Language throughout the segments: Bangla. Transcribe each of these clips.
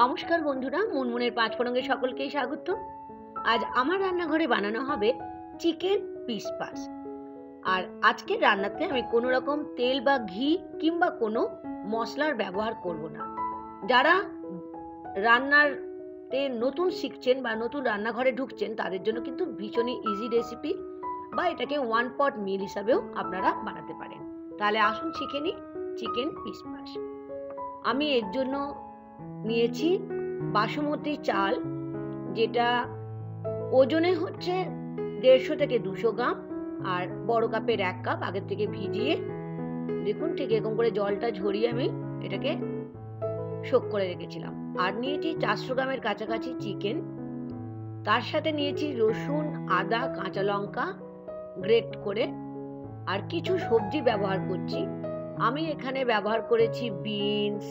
নমস্কার বন্ধুরা, মুনমুনের পাঁচফোড়নে সকলকেই স্বাগত। আজ আমার রান্নাঘরে বানানো হবে চিকেন পিস পাস। আর আজকের রান্নাতে আমি কোনো রকম তেল বা ঘি কিংবা কোনো মশলার ব্যবহার করব না। যারা রান্নাতে নতুন শিখছেন বা নতুন রান্নাঘরে ঢুকছেন তাদের জন্য কিন্তু ভীষণই ইজি রেসিপি, বা এটাকে ওয়ান পট মিল হিসাবেও আপনারা বানাতে পারেন। তাহলে আসুন শিখে নিই চিকেন পিস পাস। আমি এর জন্য নিয়েছি বাসমতি চাল, যেটা ওজনে হচ্ছে 150 থেকে 200 গ্রাম, আর বড় কাপের 1 কাপ আগের থেকে ভিজিয়ে দেখুন ঠিক এরকম করে জলটা ঝরিয়ে আমি এটাকে সোক করে রেখেছিলাম। আর নিয়েছি 400 গ্রামের কাছাকাছি চিকেন, তার সাথে নিয়েছি রসুন, আদা, কাঁচা লঙ্কা গ্রেট করে, আর কিছু সবজি ব্যবহার করছি। আমি এখানে ব্যবহার করেছি বিনস,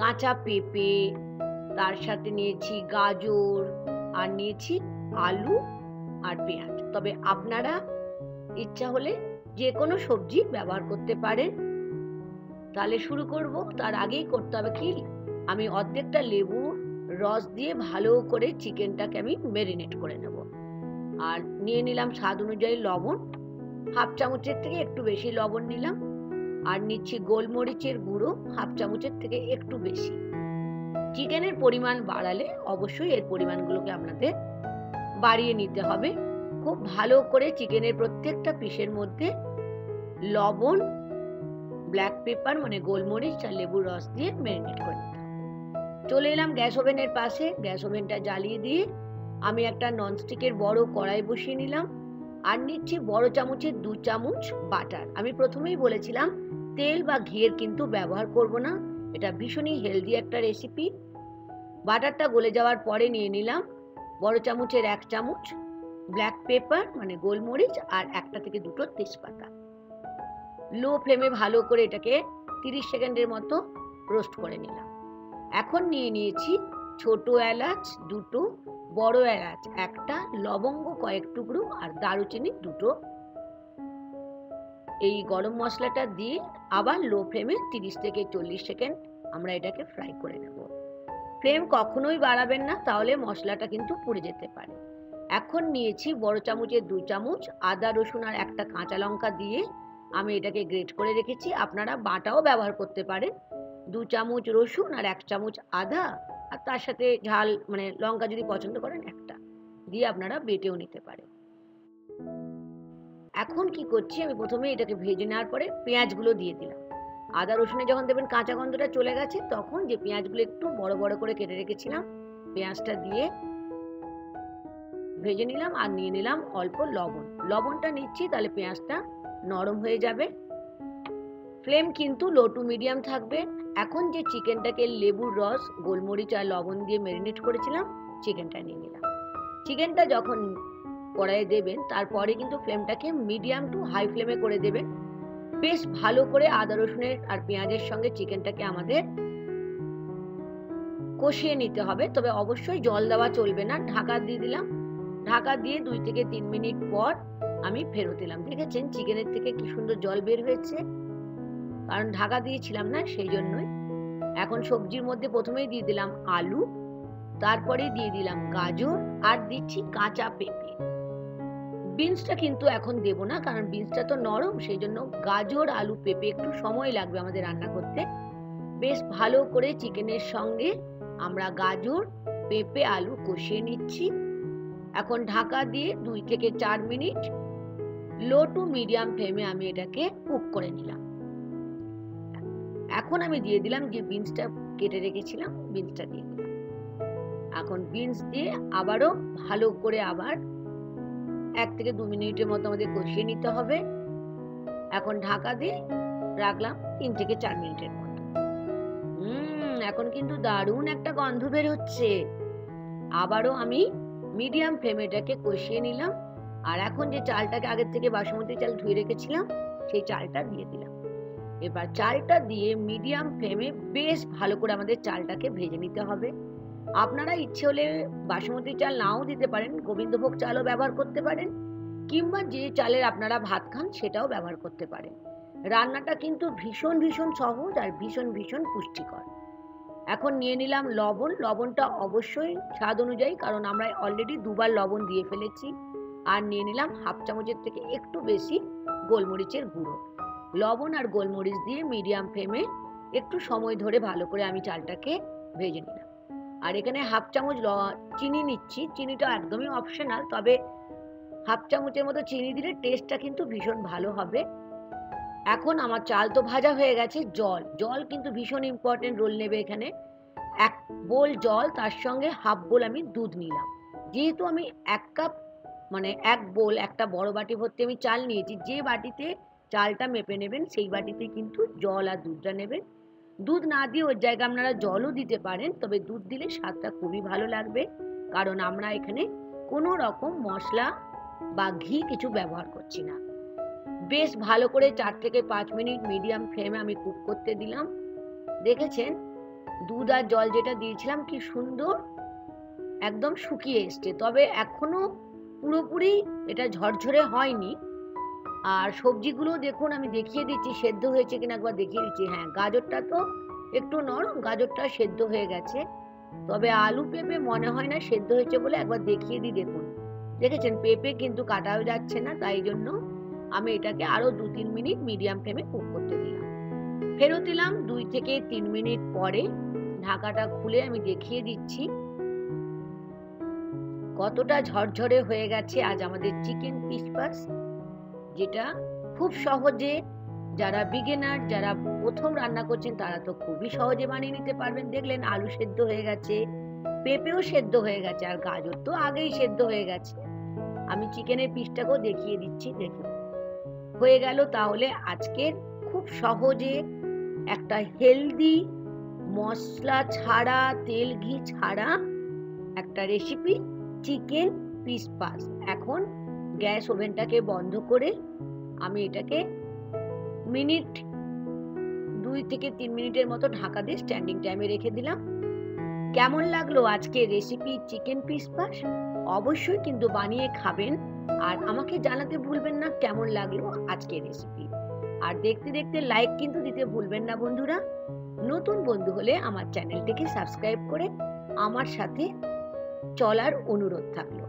কাঁচা পেঁপে, তার সাথে নিয়েছি গাজর, আর নিয়েছি আলু আর পেঁয়াজ। তবে আপনারা ইচ্ছা হলে যে কোনো সবজি ব্যবহার করতে পারেন। তাহলে শুরু করব। তার আগেই করতে হবে কি, আমি অর্ধেকটা লেবু রস দিয়ে ভালো করে চিকেনটাকে আমি ম্যারিনেট করে নেব। আর নিয়ে নিলাম স্বাদ অনুযায়ী লবণ, হাফ চামচের থেকে একটু বেশি লবণ নিলাম। আর নিচ্ছি গোলমরিচের গুঁড়ো হাফ চামচের থেকে একটু বেশি। চিকেনের পরিমাণ বাড়ালে অবশ্যই এর পরিমাণগুলোকে আপনাদের বাড়িয়ে নিতে হবে। খুব ভালো করে চিকেনের প্রত্যেকটা পিসের মধ্যে লবণ, ব্ল্যাক পেপার মানে গোলমরিচ আর লেবুর রস দিয়ে ম্যারিনেট করে নিতে হবে। চলে এলাম গ্যাস ওভেনের পাশে। গ্যাস ওভেনটা জ্বালিয়ে দিয়ে আমি একটা ননস্টিকের বড় কড়াই বসিয়ে নিলাম। আর নিচ্ছি বড় চামচের 2 চামচ বাটার। আমি প্রথমেই বলেছিলাম তেল বা ঘিয়ের কিন্তু ব্যবহার করব না, এটা ভীষণই হেলদি একটা রেসিপি। বাটারটা গলে যাওয়ার পরে নিয়ে নিলাম বড় চামচের 1 চামচ ব্ল্যাক পেপার মানে গোলমরিচ, আর 1 থেকে 2 তেজপাতা। লো ফ্লেমে ভালো করে এটাকে 30 সেকেন্ডের মতো রোস্ট করে নিলাম। এখন নিয়ে নিয়েছি ছোট এলাচ 2, বড় এলাচ 1, লবঙ্গ কয়েক টুকরো, আর দারুচিনি 2। এই গরম মশলাটা দিয়ে আবার লো ফ্লেমে 30 থেকে 40 সেকেন্ড আমরা এটাকে ফ্রাই করে নেব। ফ্লেম কখনোই বাড়াবেন না, তাহলে মশলাটা কিন্তু পুড়ে যেতে পারে। এখন নিয়েছি বড় চামচের 2 চামচ আদা রসুন আর 1 কাঁচা লঙ্কা দিয়ে আমি এটাকে গ্রেট করে রেখেছি। আপনারা বাটাও ব্যবহার করতে পারেন। 2 চামচ রসুন আর 1 চামচ আদা, আর তার সাথে ঝাল মানে লঙ্কা যদি পছন্দ করেন 1 দিয়ে আপনারা বেটেও নিতে পারেন। এখন কি করছি, আমি প্রথমে এটাকে ভেজে নেওয়ার পরে পেঁয়াজগুলো দিয়ে দিলাম। আদা রসুনে যখন দেখবেন কাঁচা গন্ধটা চলে গেছে, তখন যে পেঁয়াজগুলো একটু বড় বড় করে কেটে রেখেছিলাম পেঁয়াজটা দিয়ে ভেজে নিলাম। আর নিয়ে নিলাম অল্প লবণ। লবণটা নিচ্ছি তাহলে পেঁয়াজটা নরম হয়ে যাবে। ফ্লেম কিন্তু লো টু মিডিয়াম থাকবে। এখন যে চিকেনটাকে লেবুর রস, গোলমরিচ আর লবণ দিয়ে ম্যারিনেট করেছিলাম, চিকেনটা নিয়ে নিলাম। চিকেনটা যখন কড়াইয়ে দেবেন তারপরে কিন্তু ফ্লেমটাকে মিডিয়াম টু হাই ফ্লেমে করে দেবেন। বেশ ভালো করে আদা রসুনের আর পেঁয়াজের সঙ্গে চিকেনটাকে আমাদের কষিয়ে নিতে হবে। তবে অবশ্যই জল দেওয়া চলবে না। ঢাকা দিয়ে দিলাম। ঢাকা দিয়ে 2 থেকে 3 মিনিট পর আমি ফেরত এলাম। দেখেছেন চিকেনের থেকে কি সুন্দর জল বের হয়েছে, কারণ ঢাকা দিয়েছিলাম না, সেই জন্যই। এখন সবজির মধ্যে প্রথমেই দিয়ে দিলাম আলু, তারপরে দিয়ে দিলাম গাজর, আর দিচ্ছি কাঁচা পেঁপে। বিনসটা কিন্তু এখন দেব না, কারণ বিনসটা তো নরম, সেই জন্য গাজর আলু পেঁপে একটু সময় লাগবে আমাদের রান্না করতে। বেশ ভালো করে চিকেনের সঙ্গে আমরা গাজর পেঁপে আলু কষিয়ে নিচ্ছি। এখন ঢাকা দিয়ে 2 থেকে 4 মিনিট লো টু মিডিয়াম ফ্লেমে আমি এটাকে কুক করে নিলাম। এখন আমি দিয়ে দিলাম যে বিনসটা কেটে রেখেছিলাম, বিনসটা দিয়ে দিলাম। এখন বিনস দিয়ে আবারও ভালো করে আবার 1 থেকে 2 মিনিটের মতো আমাদের কষিয়ে নিতে হবে। এখন ঢাকা দিয়ে রাখলাম 3 থেকে 4 মিনিটের মতো। এখন কিন্তু দারুণ একটা গন্ধ বের হচ্ছে। আবারও আমি মিডিয়াম ফ্লেমে এটাকে কষিয়ে নিলাম। আর এখন যে চালটাকে আগের থেকে বাসমতি চাল ধুয়ে রেখেছিলাম, সেই চালটা দিয়ে দিলাম। এবার চালটা দিয়ে মিডিয়াম ফ্লেমে বেশ ভালো করে আমাদের চালটাকে ভেজে নিতে হবে। আপনারা ইচ্ছে হলে বাসমতি চাল নাও দিতে পারেন, গোবিন্দভোগ চালও ব্যবহার করতে পারেন, কিংবা যে চালের আপনারা ভাত খান সেটাও ব্যবহার করতে পারেন। রান্নাটা কিন্তু ভীষণ ভীষণ সহজ আর ভীষণ ভীষণ পুষ্টিকর। এখন নিয়ে নিলাম লবণ। লবণটা অবশ্যই স্বাদ অনুযায়ী, কারণ আমরা অলরেডি দুবার লবণ দিয়ে ফেলেছি। আর নিয়ে নিলাম হাফ চামচের থেকে একটু বেশি গোলমরিচের গুঁড়ো। লবণ আর গোলমরিচ দিয়ে মিডিয়াম ফ্লেমে একটু সময় ধরে ভালো করে আমি চালটাকে ভেজে নিলাম। আর এখানে হাফ চামচ চিনি নিচ্ছি। চিনিটা একদমই অপশনাল, তবে হাফ চামচের মতো চিনি দিলে টেস্টটা কিন্তু ভীষণ ভালো হবে। এখন আমার চাল তো ভাজা হয়ে গেছে। জল কিন্তু ভীষণ ইম্পর্টেন্ট রোল নেবে এখানে। 1 বোল জল, তার সঙ্গে হাফ বোল আমি দুধ নিলাম। যেহেতু আমি 1 কাপ মানে 1 বোল, একটা বড় বাটি ভর্তি আমি চাল নিয়েছি, যে বাটিতে চালটা মেপে নেবেন সেই বাটিতে কিন্তু জল আর দুধটা নেবেন। দুধ না দিয়ে ওর জায়গায় আপনারা জলও দিতে পারেন, তবে দুধ দিলে স্বাদটা খুবই ভালো লাগবে, কারণ আমরা এখানে কোনো রকম মশলা বা ঘি কিছু ব্যবহার করছি না। বেশ ভালো করে 4 থেকে 5 মিনিট মিডিয়াম ফ্লেমে আমি কুক করতে দিলাম। দেখেছেন দুধ আর জল যেটা দিয়েছিলাম কি সুন্দর একদম শুকিয়ে এসছে, তবে এখনো পুরোপুরি এটা ঝরঝরে হয়নি। আর সবজিগুলো দেখুন, আমি দেখিয়ে দিচ্ছি সেদ্ধ হয়েছে কিনা, একবার দেখিয়ে দিচ্ছি। হ্যাঁ, গাজরটা তো একটু নরম, গাজরটা সেদ্ধ হয়ে গেছে, তবে আলু পেঁপে মনে হয় না সেদ্ধ হয়েছে বলে, একবার দেখিয়ে দিই। দেখুন, দেখেছেন পেঁপে কিন্তু কাটাও যাচ্ছে না, তাই জন্য আমি এটাকে আরো 2-3 মিনিট মিডিয়াম ফ্লেমে কুক করতে দিলাম। ফেরত এলাম 2 থেকে 3 মিনিট পরে। ঢাকাটা খুলে আমি দেখিয়ে দিচ্ছি কতটা ঝরঝরে হয়ে গেছে আজ আমাদের চিকেন পিসপাস, যেটা খুব সহজে যারা বিগিনার, যারা প্রথম রান্না করছেন তারা তো খুবই সহজে বানিয়ে নিতে পারবেন। দেখলেন আলু সেদ্ধ হয়ে গেছে, পেঁপেও সেদ্ধ হয়ে গেছে, আর গাজর তো আগেই সেদ্ধ হয়ে গেছে। আমি চিকেনের পিসটাকেও দেখিয়ে দিচ্ছি। দেখুন হয়ে গেল তাহলে আজকের খুব সহজে একটা হেলদি, মশলা ছাড়া, তেল ঘি ছাড়া একটা রেসিপি, চিকেন পিসপাস। এখন গ্যাস ওভেনটাকে বন্ধ করে আমি এটাকে 2 থেকে 3 মিনিটের মতো ঢাকা দিয়ে স্ট্যান্ডিং টাইমে রেখে দিলাম। কেমন লাগলো আজকের রেসিপি চিকেন পিসপাস? অবশ্যই কিন্তু বানিয়ে খাবেন, আর আমাকে জানাতে ভুলবেন না কেমন লাগলো আজকের রেসিপি। আর দেখতে দেখতে লাইক কিন্তু দিতে ভুলবেন না বন্ধুরা। নতুন বন্ধু হলে আমার চ্যানেলটিকে সাবস্ক্রাইব করে আমার সাথে চলার অনুরোধ থাকলো।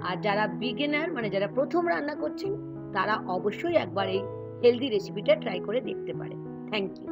আর যারা বিগিনার মানে যারা প্রথম রান্না করছেন তারা অবশ্যই একবার এই হেলদি রেসিপিটা ট্রাই করে দেখতে পারেন। Thank you.